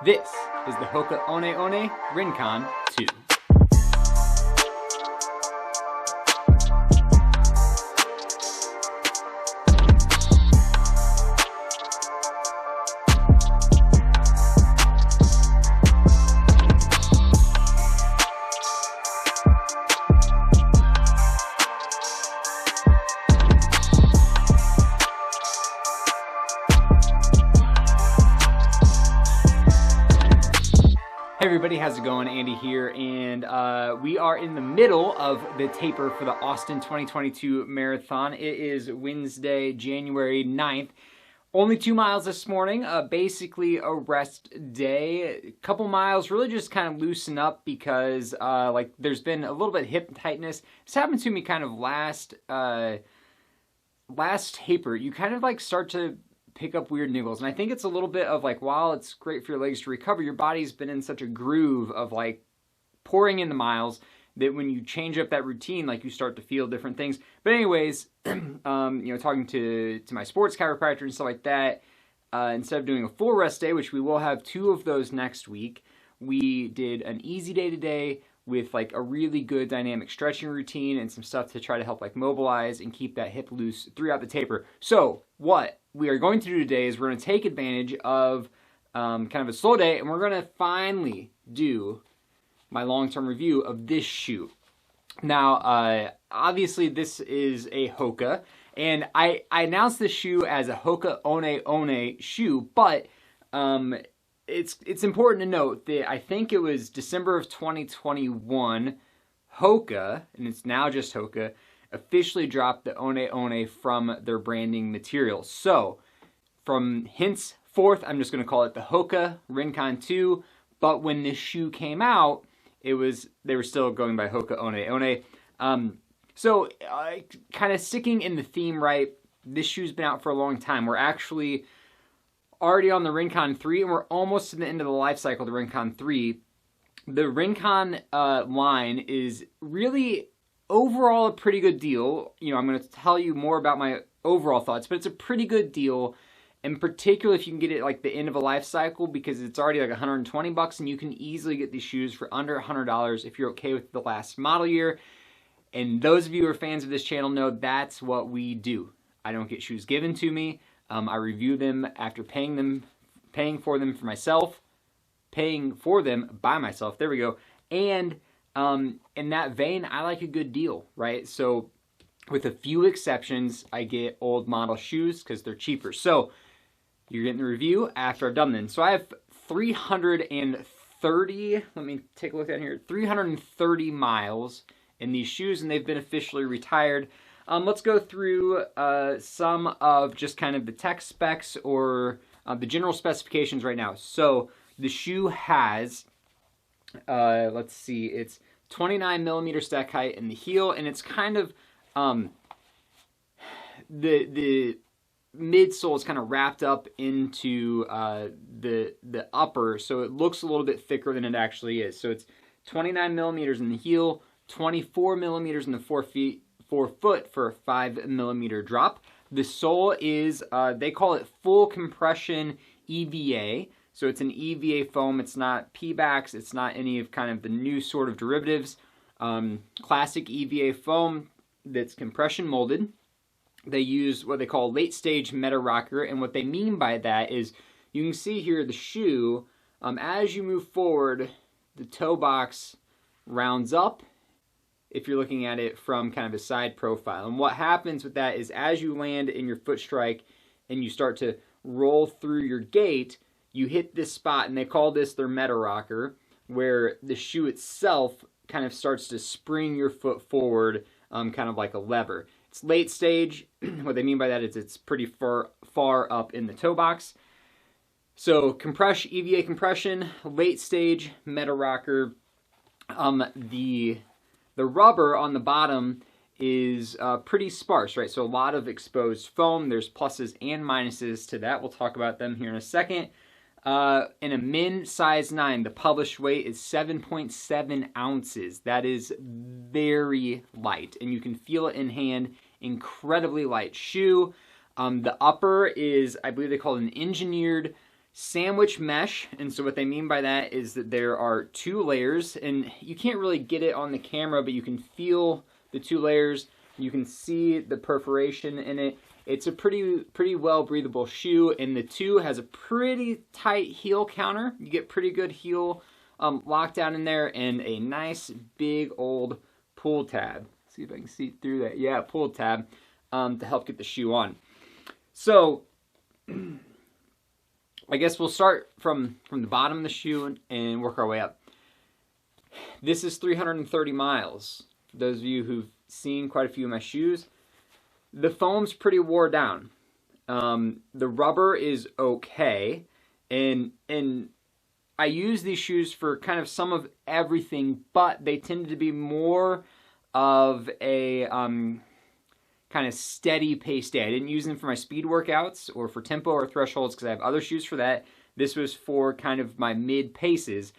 This is the Hoka Rincon 2. Hey everybody, how's it going? Andy here, and we are in the middle of the taper for the Austin 2022 Marathon. It is Wednesday, January 9th. Only 2 miles this morning, basically a rest day. A couple miles, really just kind of loosen up because there's been a little bit of hip tightness. This happened to me kind of last taper. You kind of like start to pick up weird niggles, and I think it's a little bit of like, while it's great for your legs to recover, your body's been in such a groove of like pouring in the miles that when you change up that routine, like you start to feel different things. But anyways, talking to my sports chiropractor and stuff like that, instead of doing a full rest day, which we will have 2 of those next week, we did an easy day today with like a really good dynamic stretching routine and some stuff to try to help like mobilize and keep that hip loose throughout the taper. So what we are going to do today is we're going to take advantage of kind of a slow day, and we're going to finally do my long-term review of this shoe. Now, obviously this is a Hoka, and I announced this shoe as a Hoka One shoe, but it's important to note that I think it was December of 2021, Hoka, and it's now just Hoka, officially dropped the One from their branding material. So, from henceforth, I'm just going to call it the Hoka Rincon 2, but when this shoe came out, they were still going by Hoka One. So, kind of sticking in the theme, right, this shoe's been out for a long time. We're actually already on the Rincon 3, and we're almost to the end of the life cycle of the Rincon 3. The Rincon line is really overall a pretty good deal. I'm going to tell you more about my overall thoughts, but it's a pretty good deal, in particular if you can get it like the end of a life cycle, because it's already like $120 and you can easily get these shoes for under $100 if you're okay with the last model year. And those of you who are fans of this channel know that's what we do. I don't get shoes given to me. I review them after paying for them by myself. There we go. And in that vein, I like a good deal, right? So with a few exceptions, I get old model shoes because they're cheaper. So you're getting the review after I've done them. So I have 330, let me take a look at here, 330 miles in these shoes, and they've been officially retired. Let's go through some of just kind of the tech specs or the general specifications right now. So the shoe has, let's see, it's 29 millimeter stack height in the heel, and it's kind of, the midsole is kind of wrapped up into the upper, so it looks a little bit thicker than it actually is. So it's 29 millimeters in the heel, 24 millimeters in the forefoot for a 5 millimeter drop. The sole is, they call it full compression EVA. So it's an EVA foam. It's not P-backs. It's not any of kind of the new sort of derivatives. Classic EVA foam that's compression molded. They use what they call late stage meta rocker, and what they mean by that is you can see here the shoe, as you move forward, the toe box rounds up if you're looking at it from kind of a side profile. And what happens with that is as you land in your foot strike and you start to roll through your gait, you hit this spot, and they call this their meta rocker, where the shoe itself kind of starts to spring your foot forward, kind of like a lever. It's late stage. What they mean by that is it's pretty far up in the toe box. So EVA compression, late stage meta rocker. The rubber on the bottom is pretty sparse, right? So a lot of exposed foam. There's pluses and minuses to that. We'll talk about them here in a second. In a min size 9, the published weight is 7.7 ounces. That is very light, and you can feel it in hand. Incredibly light shoe. The upper is, I believe they call it an engineered sandwich mesh. And so what they mean by that is that there are 2 layers, and you can't really get it on the camera, but you can feel the 2 layers. You can see the perforation in it. It's a pretty well breathable shoe, and the 2 has a pretty tight heel counter. You get pretty good heel lockdown in there, and a nice big old pull tab. See if I can see through that. Yeah, pull tab to help get the shoe on. So I guess we'll start from the bottom of the shoe and work our way up. This is 330 miles. For those of you who've seen quite a few of my shoes, the foam's pretty wore down. The rubber is okay, and I use these shoes for kind of some of everything, but they tend to be more of a kind of steady pace day. I didn't use them for my speed workouts or for tempo or thresholds because I have other shoes for that. This was for kind of my mid paces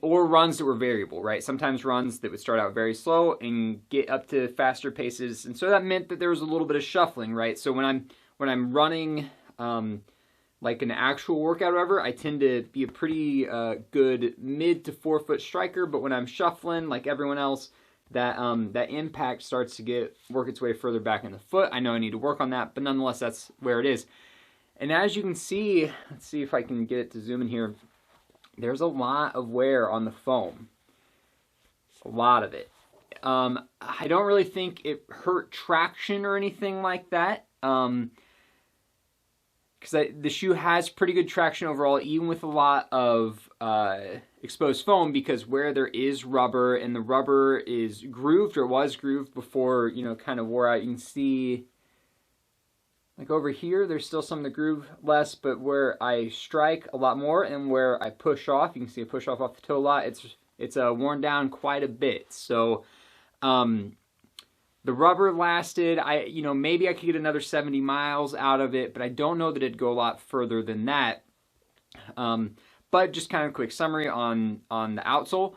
or runs that were variable, right? Sometimes runs that would start out very slow and get up to faster paces, and so that meant that there was a little bit of shuffling, right? So when I'm running like an actual workout or whatever, I tend to be a pretty good mid to 4-foot striker, but when I'm shuffling like everyone else, that impact starts to work its way further back in the foot. I know I need to work on that, but nonetheless, that's where it is. And as you can see, let's see if I can get it to zoom in here. There's a lot of wear on the foam. A lot of it. I don't really think it hurt traction or anything like that. Because the shoe has pretty good traction overall, even with a lot of exposed foam, because where there is rubber, and the rubber is grooved, or was grooved before, you know, kind of wore out. You can see, like over here, there's still some of the groove less, but where I strike a lot more and where I push off, you can see I push off the toe a lot, it's worn down quite a bit. So the rubber lasted, maybe I could get another 70 miles out of it, but I don't know that it'd go a lot further than that. But just kind of a quick summary on the outsole.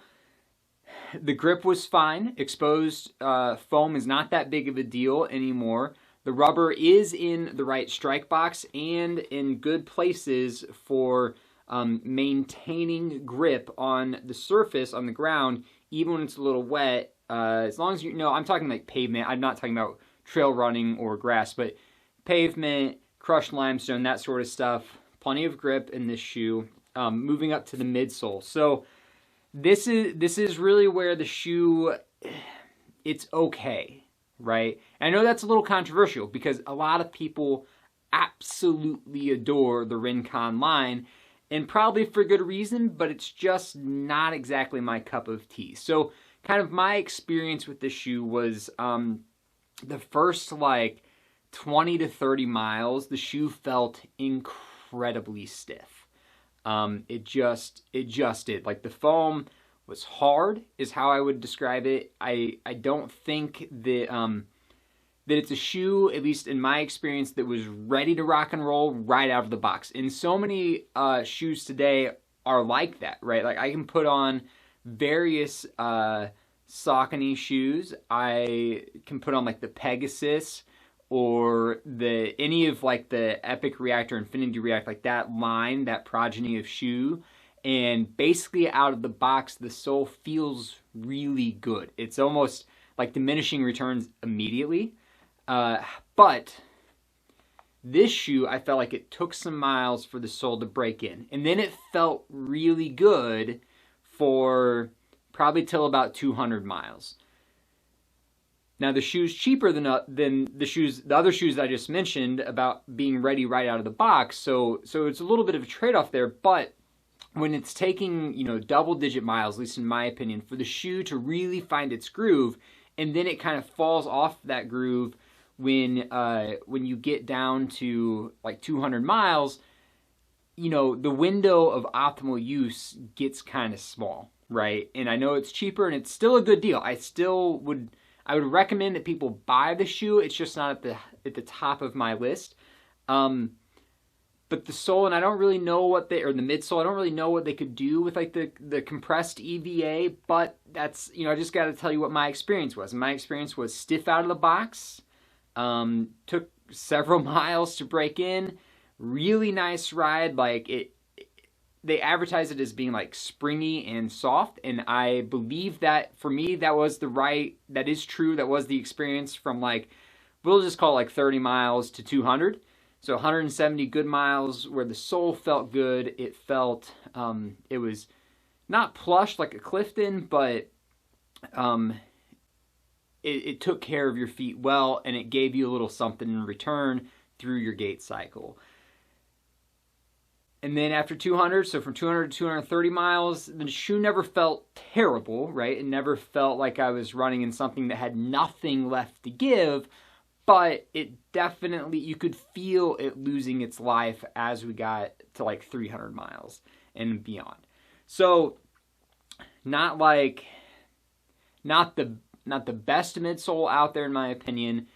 The grip was fine. Exposed foam is not that big of a deal anymore. The rubber is in the right strike box and in good places for maintaining grip on the surface, on the ground, even when it's a little wet. As long as I'm talking like pavement. I'm not talking about trail running or grass, but pavement, crushed limestone, that sort of stuff. Plenty of grip in this shoe. Moving up to the midsole. So this is really where the shoe, it's okay, right? And I know that's a little controversial because a lot of people absolutely adore the Rincon line, and probably for good reason, but it's just not exactly my cup of tea. So kind of my experience with this shoe was the first like 20 to 30 miles, the shoe felt incredibly stiff. It just did. Like the foam was hard is how I would describe it. I don't think that that it's a shoe, at least in my experience, that was ready to rock and roll right out of the box. And so many shoes today are like that, right? Like I can put on various Saucony shoes. I can put on like the Pegasus or any of like the Epic React or Infinity React, like that line, that progeny of shoe, and basically out of the box, the sole feels really good. It's almost like diminishing returns immediately. But this shoe, I felt like it took some miles for the sole to break in. And then it felt really good for probably till about 200 miles. Now the shoe's cheaper than the other shoes that I just mentioned about being ready right out of the box. So it's a little bit of a trade-off there, but when it's taking, double-digit miles, at least in my opinion, for the shoe to really find its groove, and then it kind of falls off that groove when you get down to like 200 miles, the window of optimal use gets kind of small, right? And I know it's cheaper and it's still a good deal. I would recommend that people buy the shoe. It's just not at the top of my list. But the sole, and I don't really know the midsole, I don't really know what they could do with like the compressed EVA, but that's, I just got to tell you what my experience was. And my experience was stiff out of the box, took several miles to break in, Really nice ride. Like they advertise it as being like springy and soft, and I believe that for me that is true. That was the experience from like, we'll just call it like 30 miles to 200. So 170 good miles where the sole felt good. It felt, it was not plush like a Clifton, but it took care of your feet well, and it gave you a little something in return through your gait cycle. And then after 200, so from 200 to 230 miles, the shoe never felt terrible, right? It never felt like I was running in something that had nothing left to give, but it definitely, you could feel it losing its life as we got to like 300 miles and beyond. So not the best midsole out there in my opinion,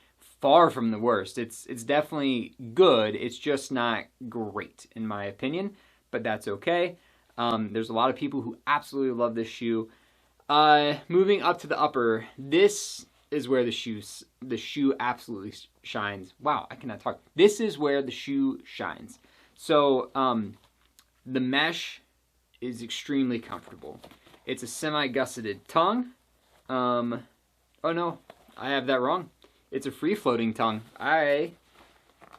far from the worst. It's definitely good. It's just not great in my opinion, but that's okay. There's a lot of people who absolutely love this shoe. Moving up to the upper, this is where the shoe absolutely shines. Wow, I cannot talk. This is where the shoe shines. So the mesh is extremely comfortable. It's a semi-gusseted tongue. Oh no, I have that wrong. It's a free-floating tongue. I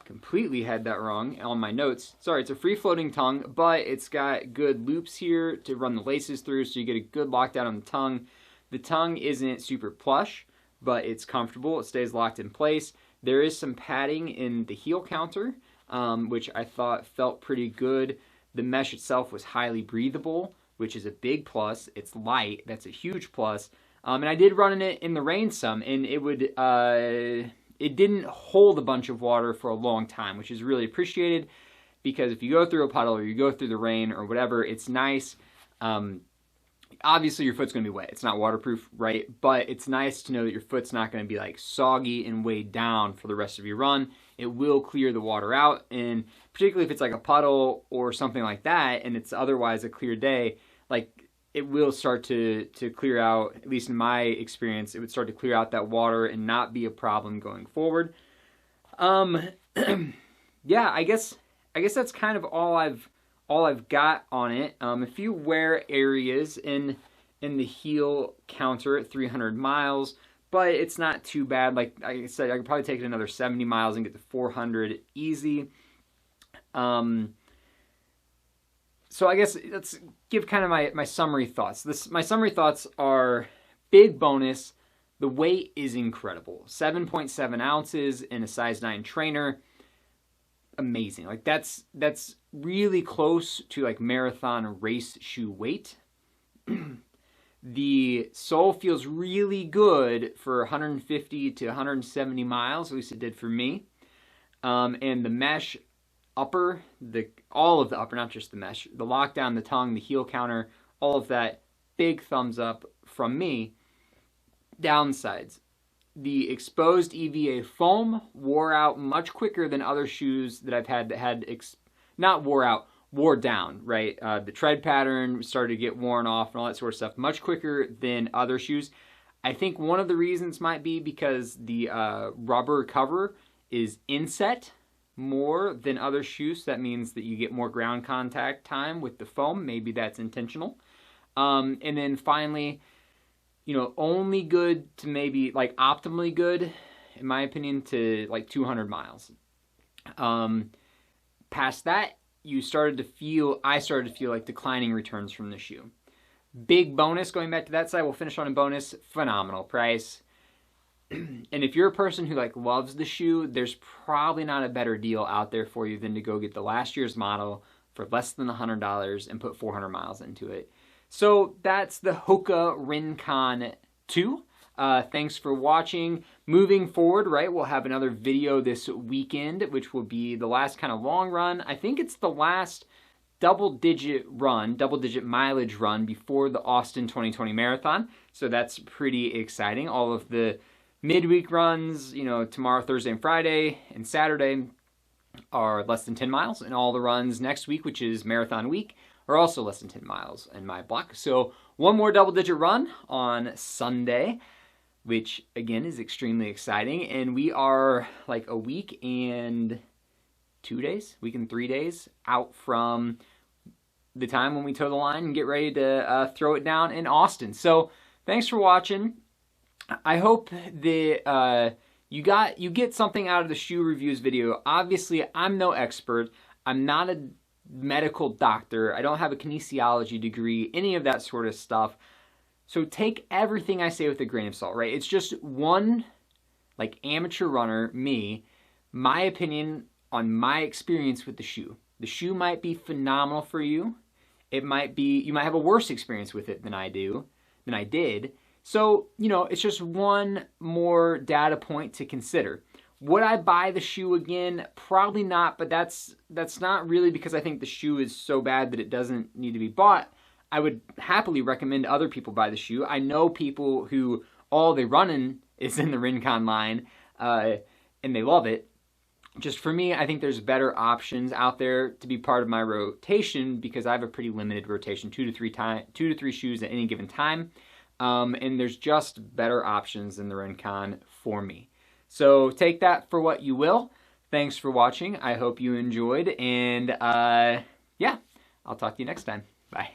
completely had that wrong on my notes. Sorry, it's a free-floating tongue, but it's got good loops here to run the laces through, so you get a good lockdown on the tongue. The tongue isn't super plush, but it's comfortable. It stays locked in place. There is some padding in the heel counter, which I thought felt pretty good. The mesh itself was highly breathable, which is a big plus. It's light. That's a huge plus. And I did run in it in the rain some, and it didn't hold a bunch of water for a long time, which is really appreciated, because if you go through a puddle or you go through the rain or whatever, it's nice. Obviously your foot's going to be wet. It's not waterproof, right? But it's nice to know that your foot's not going to be like soggy and weighed down for the rest of your run. It will clear the water out, and particularly if it's like a puddle or something like that, and it's otherwise a clear day, like it will start to clear out, at least in my experience, it would start to clear out that water and not be a problem going forward. Yeah, I guess that's kind of all I've got on it. A few wear areas in the heel counter at 300 miles, but it's not too bad. Like I said, I could probably take it another 70 miles and get to 400 easy. So I guess let's give kind of my summary thoughts. My summary thoughts are: big bonus, the weight is incredible. 7.7 ounces in a size 9 trainer. Amazing. Like that's really close to like marathon race shoe weight. The sole feels really good for 150 to 170 miles, at least it did for me. And the mesh upper, all of the upper, not just the mesh, the lockdown, the tongue, the heel counter, all of that, big thumbs up from me. Downsides: the exposed EVA foam wore out much quicker than other shoes that I've had that had, not wore out, wore down, right? The tread pattern started to get worn off and all that sort of stuff much quicker than other shoes. I think one of the reasons might be because the rubber cover is inset more than other shoes. So that means that you get more ground contact time with the foam. Maybe that's intentional. And then finally, you know, only good to maybe like optimally good, in my opinion, to like 200 miles. Past that, I started to feel like declining returns from the shoe. Big bonus, going back to that side, we'll finish on a bonus. Phenomenal price. And if you're a person who like loves the shoe, there's probably not a better deal out there for you than to go get the last year's model for less than $100 and put 400 miles into it. So that's the Hoka Rincon 2. Thanks for watching. Moving forward, right, we'll have another video this weekend, which will be the last kind of long run. I think it's the last double-digit mileage run before the Austin 2020 Marathon. So that's pretty exciting. All of the midweek runs, you know, tomorrow, Thursday, and Friday, and Saturday are less than 10 miles. And all the runs next week, which is Marathon Week, are also less than 10 miles in my block. So one more double-digit run on Sunday, which again is extremely exciting. And we are like a week and 2 days, week and 3 days out from the time when we toe the line and get ready to throw it down in Austin. So thanks for watching. I hope that you get something out of the shoe reviews video. Obviously, I'm no expert. I'm not a medical doctor. I don't have a kinesiology degree, any of that sort of stuff. So take everything I say with a grain of salt, right? It's just one, like, amateur runner, me, my opinion on my experience with the shoe. The shoe might be phenomenal for you. It might be, you might have a worse experience with it than I did. So, you know, it's just one more data point to consider. Would I buy the shoe again? Probably not, but that's not really because I think the shoe is so bad that it doesn't need to be bought. I would happily recommend other people buy the shoe. I know people who all they run in is in the Rincon line, and they love it. Just for me, I think there's better options out there to be part of my rotation because I have a pretty limited rotation, 2 to 3 shoes at any given time. And there's just better options than the Rincon for me. So take that for what you will. Thanks for watching. I hope you enjoyed. And yeah, I'll talk to you next time. Bye.